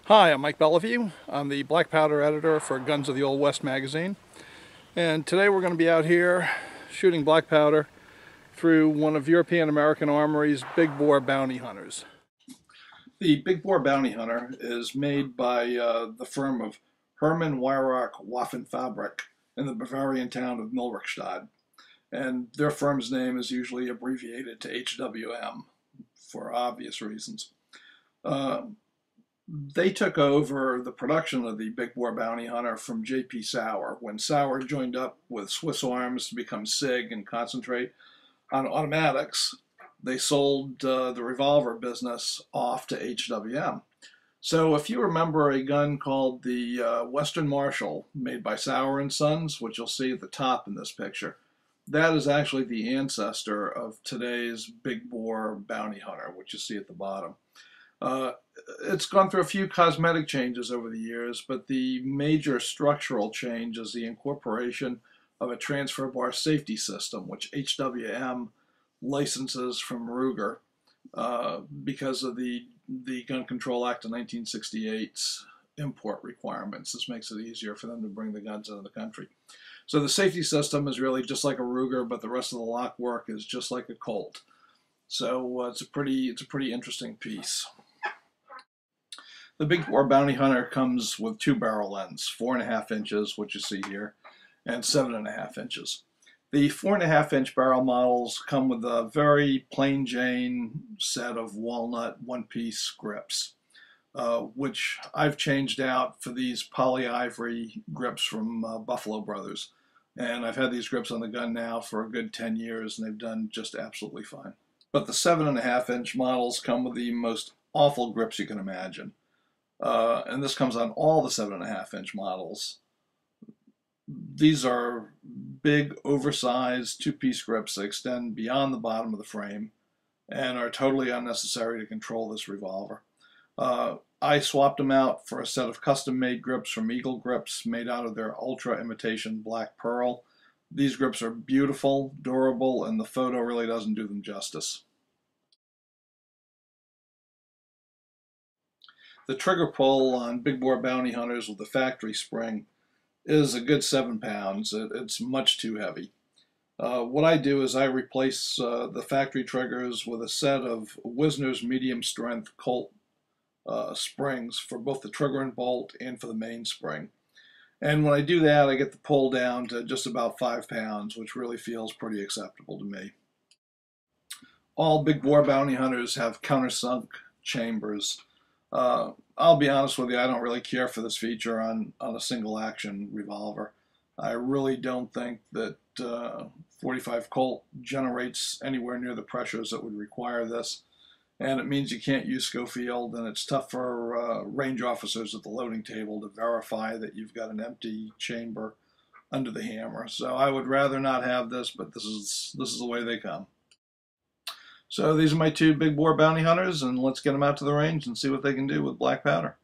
Hi, I'm Mike Bellevue. I'm the black powder editor for Guns of the Old West magazine. And today we're going to be out here shooting black powder through one of European American Armory's big bore bounty hunters. The big bore bounty hunter is made by the firm of Hermann Weirach Waffenfabrik in the Bavarian town of Milrichstadt. And their firm's name is usually abbreviated to HWM for obvious reasons. They took over the production of the big bore bounty hunter from J.P. Sauer when Sauer joined up with Swiss Arms to become SIG and concentrate on automatics. They sold the revolver business off to HWM. So if you remember a gun called the Western Marshal made by Sauer and Sons, which you'll see at the top in this picture, that is actually the ancestor of today's big bore bounty hunter, which you see at the bottom. It's gone through a few cosmetic changes over the years, but the major structural change is the incorporation of a transfer bar safety system, which HWM licenses from Ruger because of the Gun Control Act of 1968's import requirements. This makes it easier for them to bring the guns into the country. So the safety system is really just like a Ruger, but the rest of the lock work is just like a Colt. So it's a pretty interesting piece. The big bore bounty hunter comes with two barrel ends, 4.5 inches, which you see here, and 7.5 inches. The 4.5 inch barrel models come with a very plain Jane set of walnut one-piece grips, which I've changed out for these poly ivory grips from Buffalo Brothers. And I've had these grips on the gun now for a good 10 years, and they've done just absolutely fine. But the 7.5 inch models come with the most awful grips you can imagine. And this comes on all the 7.5 inch models. These are big, oversized two-piece grips that extend beyond the bottom of the frame and are totally unnecessary to control this revolver. I swapped them out for a set of custom-made grips from Eagle Grips made out of their Ultra Imitation Black Pearl. These grips are beautiful, durable, and the photo really doesn't do them justice. The trigger pull on big bore bounty hunters with the factory spring is a good 7 pounds. It's much too heavy. What I do is I replace the factory triggers with a set of Wisner's medium strength Colt springs for both the trigger and bolt and for the mainspring. And when I do that, I get the pull down to just about 5 pounds, which really feels pretty acceptable to me. All big bore bounty hunters have countersunk chambers. I'll be honest with you, I don't really care for this feature on a single action revolver. I really don't think that 45 Colt generates anywhere near the pressures that would require this. And it means you can't use Schofield, and it's tough for range officers at the loading table to verify that you've got an empty chamber under the hammer. So I would rather not have this, but this is the way they come. So these are my two big bore bounty hunters, and let's get them out to the range and see what they can do with black powder.